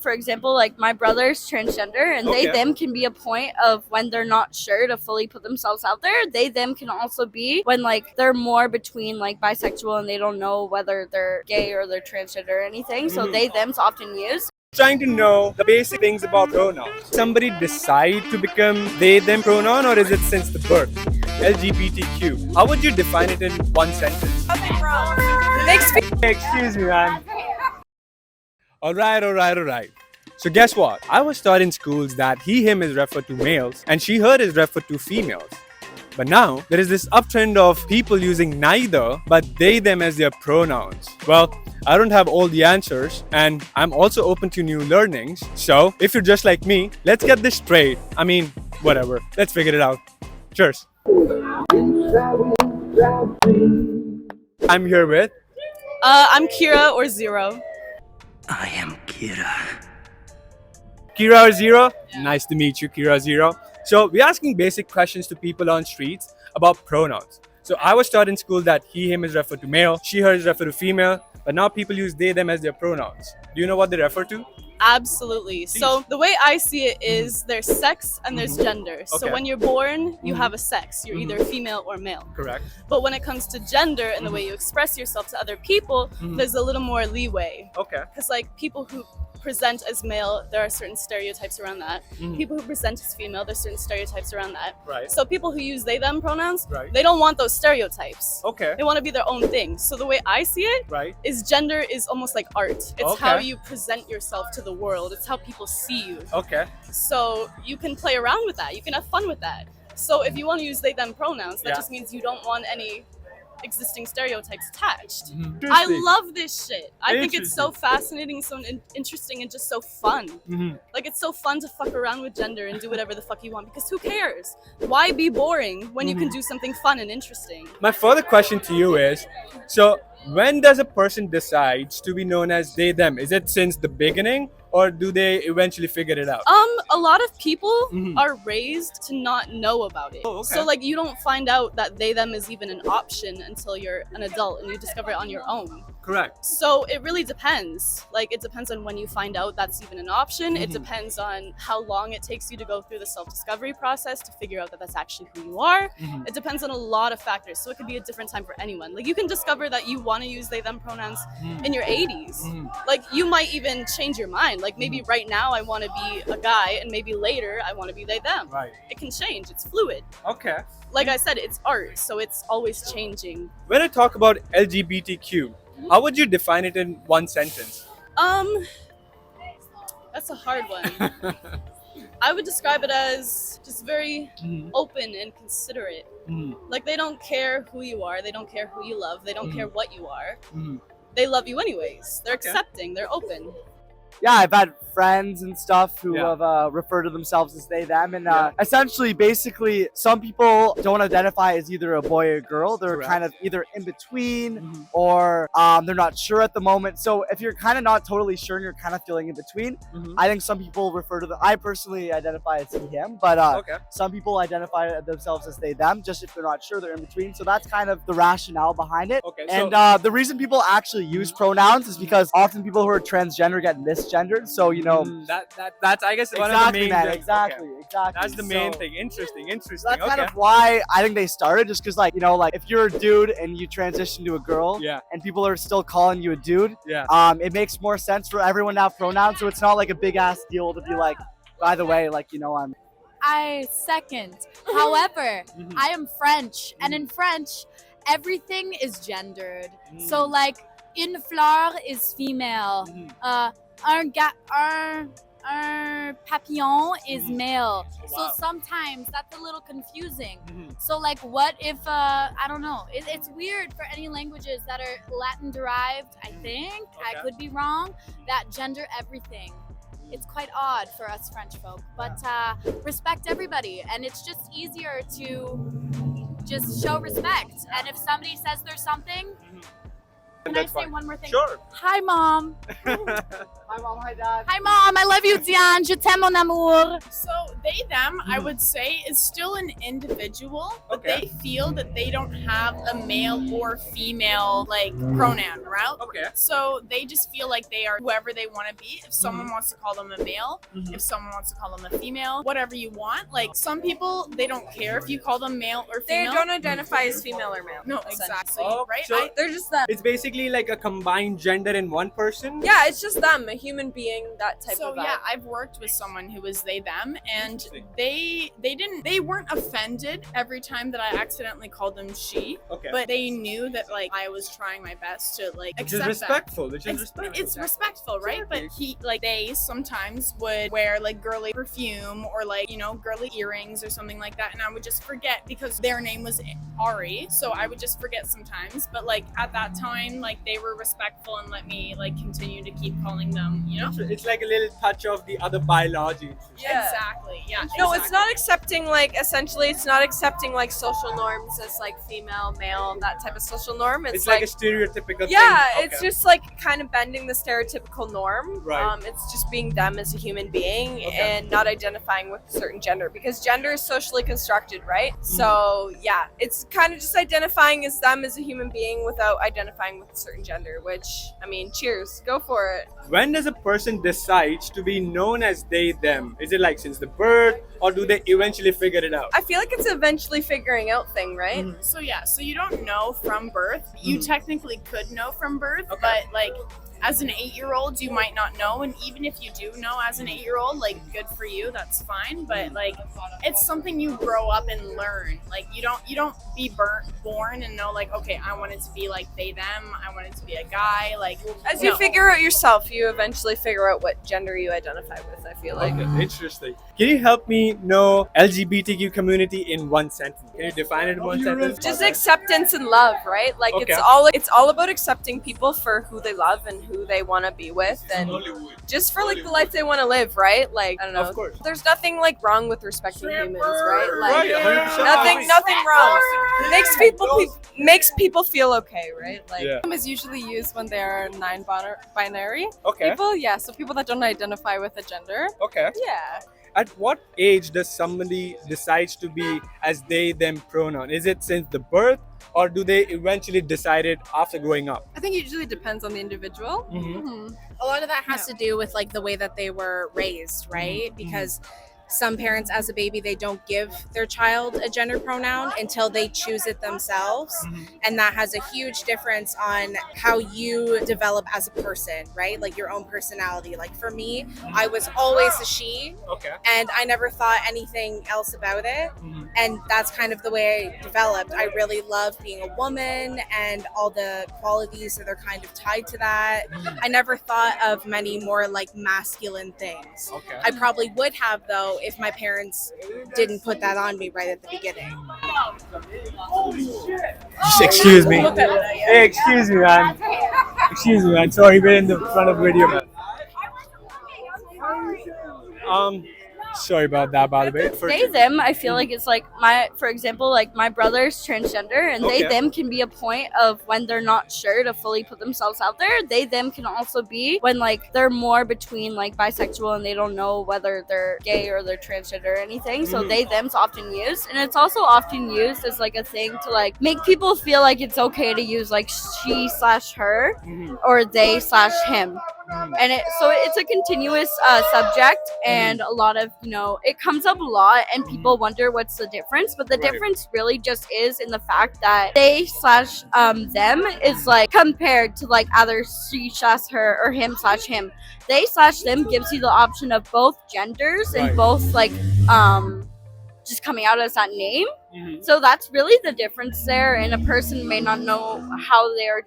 for example, like my brother's transgender, and they them can be a point of when they're not sure to fully put themselves out there. They them can also be when like they're more between like bisexual and they don't know whether they're gay or they're transgender or anything. So they them's often used. Trying to know the basic things about pronouns. Somebody decide to become they them pronoun, or is it since the birth? LGBTQ. How would you define it in one sentence? Excuse me, man. Alright. So guess what? I was taught in schools that he, him is referred to males and she, her is referred to females. But now, there is this uptrend of people using neither, but they, them as their pronouns. Well, I don't have all the answers, and I'm also open to new learnings. So, if you're just like me, let's get this straight. I mean, whatever. Let's figure it out. Cheers. I'm here with... I'm Kira or Zero. I am Kira. Kira or Zero? Yeah. Nice to meet you, Kira Zero. So we're asking basic questions to people on streets about pronouns. So I was taught in school that he, him is referred to male, she, her is referred to female, but now people use they, them as their pronouns. Do you know what they refer to? Absolutely. So the way I see it is there's sex and there's gender. Okay. So when you're born, you have a sex. You're either female or male. Correct. But when it comes to gender and the way you express yourself to other people, there's a little more leeway. Okay. Because like people who present as male, there are certain stereotypes around that. People who present as female, there's certain stereotypes around that. Right. So people who use they, them pronouns, Right. they don't want those stereotypes. Okay. They want to be their own thing. So the way I see it Right. is gender is almost like art. It's how Okay. you present yourself to the world. It's how people see you. Okay. So you can play around with that. You can have fun with that. So if you want to use they, them pronouns, that Yeah. just means you don't want any existing stereotypes attached. I Interesting. love this shit. I think it's so fascinating, so interesting, and just so fun. Like, it's so fun to fuck around with gender and do whatever the fuck you want, because who cares? Why be boring when you can do something fun and interesting? My further question to you is, so when does a person decide to be known as they, them? Is it since the beginning, or do they eventually figure it out? A lot of people are raised to not know about it. Oh, okay. So like you don't find out that they, them is even an option until you're an adult and you discover it on your own. Correct. So it really depends. Like it depends on when you find out that's even an option. It depends on how long it takes you to go through the self-discovery process to figure out that that's actually who you are. It depends on a lot of factors. So it could be a different time for anyone. Like you can discover that you want to use they, them pronouns in your 80s. Like you might even change your mind. Like maybe right now I want to be a guy and maybe later I want to be they, them. Right. It can change. It's fluid. Okay. Like I said, it's art. So it's always changing. When I talk about LGBTQ, how would you define it in one sentence? That's a hard one. I would describe it as just very open and considerate. Like they don't care who you are, they don't care who you love, they don't care what you are. They love you anyways. They're accepting, they're open. Yeah, I've had friends and stuff who Yeah. have referred to themselves as they, them. And essentially, basically, some people don't identify as either a boy or a girl. They're Correct. kind of either in between or they're not sure at the moment. So if you're kind of not totally sure and you're kind of feeling in between, I think some people refer to them. I personally identify as he, him, but Okay. some people identify themselves as they, them, just if they're not sure, they're in between. So that's kind of the rationale behind it. Okay, And so- the reason people actually use pronouns is because often people who are transgender get misgendered. So, you know, that's I guess one of the exactly, main man, things. exactly. That's the main So- thing. Interesting. So that's kind of why I think they started, just because, like, you know, like if you're a dude and you transition to a girl, Yeah. and people are still calling you a dude, Yeah. it makes more sense for everyone to have pronouns, so it's not like a big ass deal to be like, by the way, like, you know, I'm. I second. However, I am French, and in French, everything is gendered. So, like, une fleur is female. Un papillon is male. So sometimes that's a little confusing. So like what if, I don't know, it's weird for any languages that are Latin derived, I think, I could be wrong, that gender everything. It's quite odd for us French folk, but respect everybody, and it's just easier to just show respect. And if somebody says there's something, can I say one more thing? Sure. Hi, Mom. Hi, Mom. Hi, Dad. Hi, Mom. I love you, Diane. Je t'aime, mon amour. So they, them, I would say, is still an individual, but they feel that they don't have a male or female like pronoun, right? Okay. So they just feel like they are whoever they want to be. If someone wants to call them a male, if someone wants to call them a female, whatever you want. Like some people, they don't care if you call them male or They female. don't identify as female or male. No, exactly. Oh, right? so- They're just them. It's basically like a combined gender in one person. Yeah, it's just them, a human being, that type So of vibe. yeah, I've worked with someone who was they them, and they weren't offended every time that I accidentally called them she, Okay. but they knew that like I was trying my best to like Which is accept that. respectful. Which is It's, respectful. it's respectful, right? But they sometimes would wear like girly perfume or like, you know, girly earrings or something like that. And I would just forget because their name was Ari. So I would just forget sometimes. But like at that time, like they were respectful and let me like continue to keep calling them, you know? It's like a little touch of the other biology. Yeah. Exactly. Yeah. No, it's exactly. not accepting, like, essentially, it's not accepting, like, social norms as, like, female, male, that type of social norm. It's like a stereotypical yeah, thing. it's just, like, kind of bending the stereotypical norm. Right. It's just being them as a human being and not identifying with a certain gender, because gender is socially constructed, right? So, yeah, it's kind of just identifying as them as a human being without identifying with a certain gender, which, I mean, cheers, go for it. When does a person decide to be known as they, them? Is it like since the birth, or do they eventually figure it out? I feel like it's eventually figuring out thing, right? So yeah, so you don't know from birth. You technically could know from birth, Okay. but like as an 8-year-old, you might not know. And even if you do know as an 8-year-old, like good for you, that's fine. But like it's something you grow up and learn. Like you don't be born and know like, okay, I wanted to be like they, them. I wanted to be a guy. Like As you figure out yourself, you eventually figure out what gender you identify with, I feel like. Okay, interesting. Can you help me know LGBTQ community in one sentence? Can you define it in one sentence? Just acceptance and love, right? Like Okay. it's all about accepting people for who they love and who they want to be with, and just for like the life they want to live, right? Like I don't know. Of course. There's nothing like wrong with respecting humans, right? Like Right, 100%. nothing wrong. Makes people feel okay, right? Like Yeah. Is usually used when they're non-binary Okay. people. Yeah, so people that don't identify with a gender. Okay. Yeah. At what age does somebody decides to be as they, them pronoun? Is it since the birth, or do they eventually decide it after growing up? I think it usually depends on the individual. A lot of that has to do with like the way that they were raised, right? Because some parents as a baby, they don't give their child a gender pronoun until they choose it themselves. And that has a huge difference on how you develop as a person, right? Like your own personality. Like for me, I was always a she, Okay. and I never thought anything else about it. And that's kind of the way I developed. I really love being a woman and all the qualities that are kind of tied to that. I never thought of many more like masculine things. Okay. I probably would have though if my parents didn't put that on me right at the beginning. Excuse me. Hey, excuse me, man. Excuse me, man. Sorry, we're in the front of video, man. Sorry about that, by the way. They them, I feel like it's like for example, like my brother's transgender, and they Okay. them can be a point of when they're not sure to fully put themselves out there. They them can also be when like they're more between like bisexual and they don't know whether they're gay or they're transgender or anything. So they them's often used, and it's also often used as like a thing to like make people feel like it's okay to use like she/her or they/him. And it's a continuous subject, and a lot of it comes up a lot, and people wonder what's the difference, but the Right. difference really just is in the fact that they/them is like compared to like either she/her or him/him. They/them gives you the option of both genders and Right. both like just coming out as that name. So that's really the difference there, and a person may not know how they are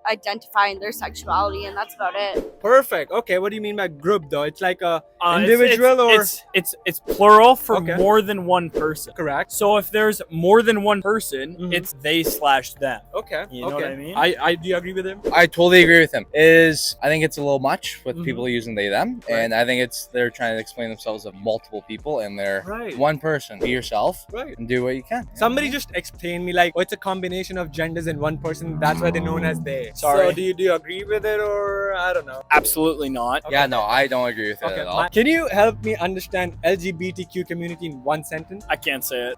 identifying their sexuality, and that's about it. Perfect. Okay, what do you mean by group though? It's like a It's- individual or it's plural for Okay. more than one person. correct? So if there's more than one person, Mhm. it's they/them. Okay. You know okay. what I mean? I do you agree with him? I totally agree with him. I think it's a little much with people using they them, and I think they're trying to explain themselves as multiple people, and they're Right. one person. Be yourself. Right. right. and do what you can. Somebody just explained me like, oh, it's a combination of genders in one person. That's why they're known as they. Sorry. So do you agree with it, or I don't know? Absolutely not. Yeah, no, I don't agree with it Okay. at all. Can you help me understand LGBTQ community in one sentence? I can't say it.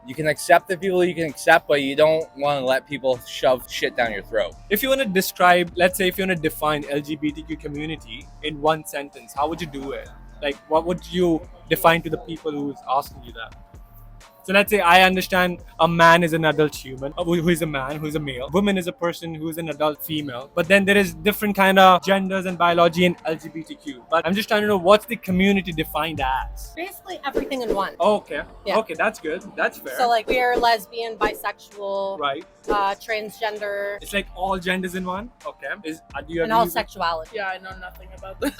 You can accept the people you can accept, but you don't want to let people shove shit down your throat. If you want to describe, let's say, if you want to define LGBTQ community in one sentence, how would you do it? Like, what would you define to the people who's asking you that? So let's say I understand a man is an adult human, who is a man, who is a male. Woman is a person who is an adult female. But then there is different kind of genders and biology in LGBTQ. But I'm just trying to know what's the community defined as. Basically everything in one. Okay. Yeah. Okay, that's good. That's fair. So like queer, lesbian, bisexual, right. Transgender, It's like all genders in one. Okay. Do you and agree all with- sexuality. Yeah, I know nothing about this.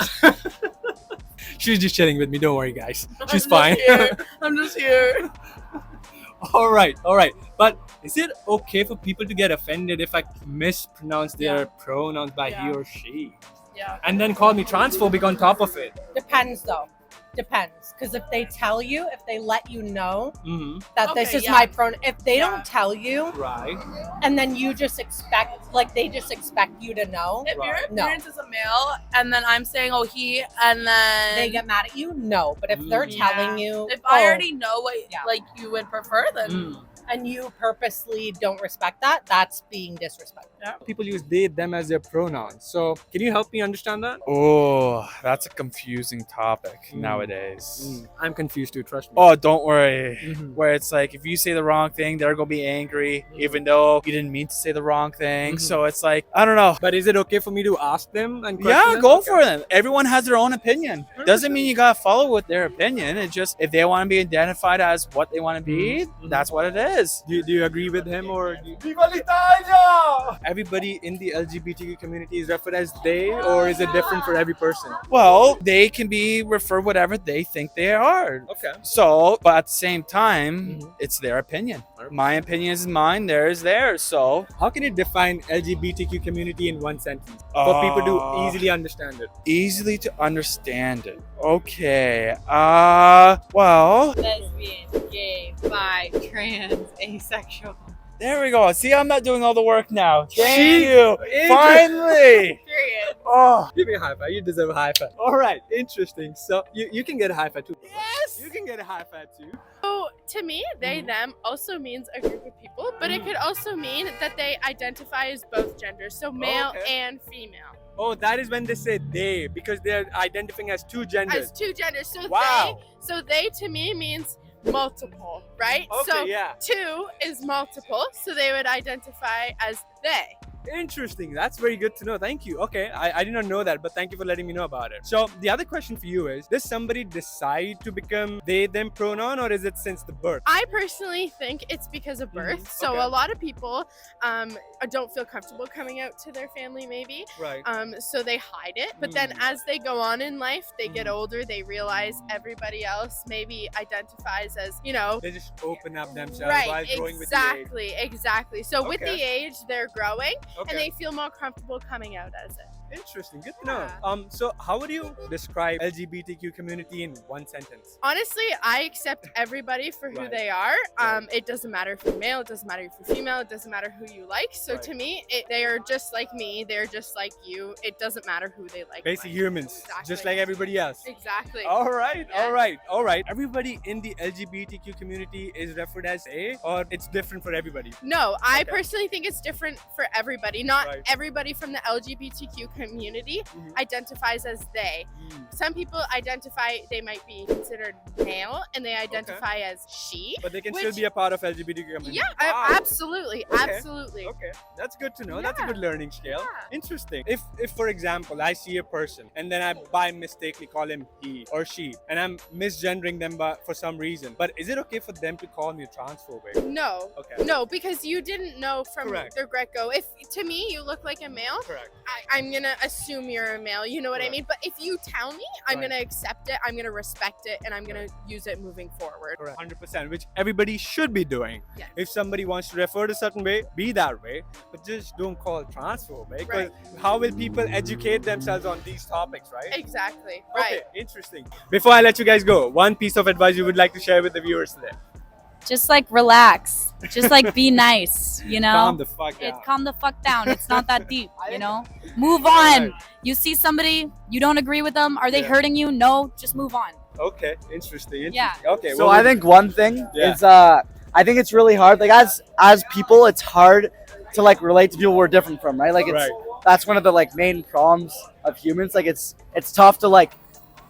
She's just chilling with me. Don't worry, guys. She's I'm just fine. here. I'm just here. All right. But is it okay for people to get offended if I mispronounce their pronouns by he or she? Yeah. And then call me transphobic on top of it? Depends though. Depends. Because if they tell you, if they let you know Mm-hmm. that this Okay, is yeah. my pronoun, if they Yeah. don't tell you, Right. and then you just expect, like they just expect you to know, If your Right. No. appearance is a male and then I'm saying, oh, he, and then they get mad at you, no. But if they're Yeah. telling you, If I oh, already know what Yeah. like you would prefer, then Mm. and you purposely don't respect that, that's being disrespectful. People use they, them as their pronouns. So can you help me understand that? Oh, that's a confusing topic Mm. nowadays. I'm confused too, trust me. Oh, don't worry. Mhm. Where it's like if you say the wrong thing, they're gonna be angry, even though you didn't mean to say the wrong thing. Mhm. So it's like I don't know. But is it okay for me to ask them? And question Yeah, them? go Okay. for it. Everyone has their own opinion. Doesn't mean you gotta follow with their opinion. It's just if they want to be identified as what they want to be, Mhm. that's what it is. Do you agree with him, or everybody in the LGBTQ community is referred as they, or is it different for every person? Well, they can be referred whatever they think they are. Okay. So, but at the same time, Mhm. it's their opinion. My opinion is mine, theirs is theirs. So, How can you define LGBTQ community in one sentence for people to easily understand it? easily to understand it. Okay. Well, Lesbian, gay, bi, trans, asexual. there we go. See, I'm not doing all the work now. Thank She you. is- Finally. period. Oh. Give me a high five. You deserve a high five. All right. Interesting. So you can get a high five too. Yes. You can get a high five too. So to me, they, them also means a group of people, but it could also mean that they identify as both genders, so male Okay. and female. Oh, that is when they say they, because they're identifying as two genders. As two genders. So Wow. they to me means multiple, right? Okay, so yeah. two is multiple, so they would identify as they. Interesting. That's very good to know. Thank you. Okay, I did not know that, but thank you for letting me know about it. So the other question for you is, does somebody decide to become they, them pronoun, or is it since the birth? I personally think it's because of birth. So Okay. a lot of people don't feel comfortable coming out to their family, maybe. Right. So they hide it. But then as they go on in life, they get older, they realize everybody else maybe identifies as, They just open up themselves while right, growing with the age. exactly. So with Okay. the age, they're growing Okay. and they feel more comfortable coming out as it. Interesting. Good to know. So how would you describe LGBTQ community in one sentence? Honestly, I accept everybody for who Right. they are. It doesn't matter if you're male, it doesn't matter if you're female, it doesn't matter who you like. So Right. to me, they are just like me, they're just like you. It doesn't matter who they like. Basic humans, just Exactly. like everybody else. Exactly. All right, Yeah. all right. Everybody in the LGBTQ community is referred as a, or it's different for everybody? No, I Okay. personally think it's different for everybody. Not Right. everybody from the LGBTQ community identifies as they. Some people identify, they might be considered male and they identify as she. But they can which- still be a part of LGBTQ community. Yeah, Wow. absolutely. Okay. Absolutely. Okay, that's good to know. That's a Yeah. good learning scale. Yeah. Interesting. If for example, I see a person and then I by mistakenly call him he or she, and I'm misgendering them for some reason, but is it okay for them to call me transphobic? No. Okay. No, because you didn't know from Correct. the get-go. If to me you look like a male, Correct. I'm gonna assume you're a male. You know what I Correct. mean? But if you tell me, I'm Right. gonna accept it. I'm gonna respect it, and I'm gonna use it moving forward. Correct. 100%, which everybody should be doing. Yes. If somebody wants to refer to a certain way, be that way, but just don't call it transphobic. Because Right. how will people educate themselves on these topics, right? Exactly. Okay, Right. interesting. Before I let you guys go, one piece of advice you would like to share with the viewers today. just like relax. Just like be nice, you know? Calm the fuck down. Calm the fuck down. It's not that deep, you know? Move on. You see somebody, you don't agree with them. Are they hurting you? No, just move on. Okay, interesting. Yeah. Okay. So well, I think one thing Yeah. is I think it's really hard. Like as people, it's hard to like relate to people we're different from, right? Like it's that's one of the like main problems of humans. Like it's tough to like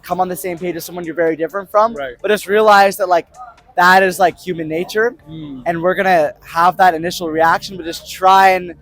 come on the same page as someone you're very different from. Right. But just realize that like that is like human nature, and we're gonna have that initial reaction, but just try and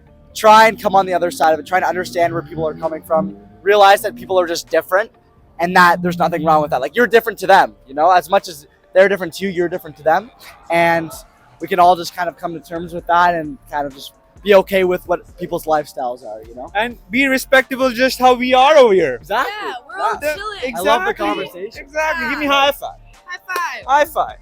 come on the other side of it. Try to understand where people are coming from. Realize that people are just different, and that there's nothing wrong with that. Like you're different to them, you know, as much as they're different to you, you're different to them, and we can all just kind of come to terms with that and kind of just be okay with what people's lifestyles are, you know, and be respectable just how we are over here. Exactly. Yeah, we're all chilling. Exactly. I love the conversation. Exactly. Give me a high five. High five. High five.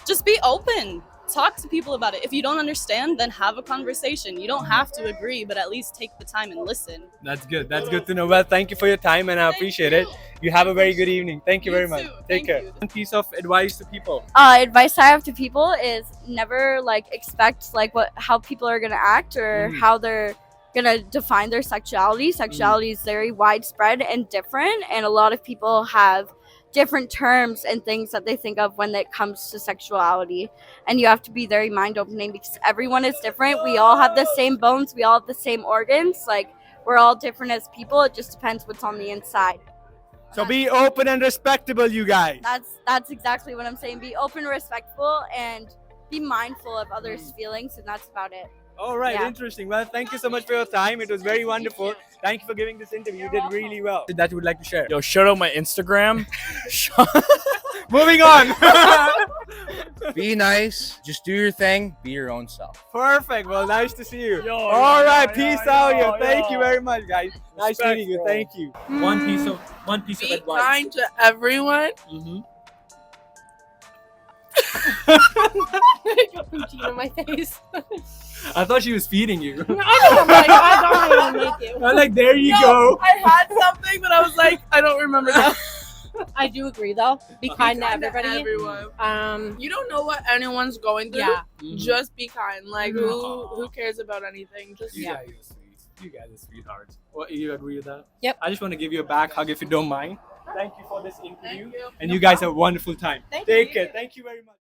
Just be open. Talk to people about it. If you don't understand, then have a conversation. You don't have to agree, but at least take the time and listen. That's good. That's good to know. Well, thank you for your time, and I appreciate it. You have a very good evening. Thank you very much. Take care. One piece of advice to people. Advice I have to people is never like expect like how people are gonna act or how they're gonna define their sexuality. Sexuality is very widespread and different, and a lot of people have different terms and things that they think of when it comes to sexuality, and you have to be very mind opening because everyone is different. We all have the same bones, we all have the same organs, like we're all different as people. It just depends what's on the inside. So be open and respectable, you guys. That's exactly what I'm saying. Be open, respectful, and be mindful of others' feelings, and that's about it. All right, Yeah. interesting. Well, thank you so much for your time. It was very wonderful. Thank you for giving this interview. You did really well. That you would like to share. Yo, shout out my Instagram. Moving on. Be nice. Just do your thing. Be your own self. Perfect. Well, nice to see you. Yo, all right, yo, peace yo, out. yo, Thank yo. you very much, guys. Nice Respect, meeting you. bro. Thank you. One piece of Be advice. kind to everyone. I got poutine on my face. I thought she was feeding you. I don't even make it. I'm like, there you No, go. I had something, but I was like, I don't remember now. I do agree, though. Be kind to everybody. Everyone. You don't know what anyone's going through. Yeah. Just be kind. Like, who cares about anything? Just You guys are sweet. You guys are sweethearts. Well, you agree with that? Yep. I just want to give you a back hug if you don't mind. Thank you for this interview. Thank you. And you guys have a wonderful time. Take care. Thank you very much.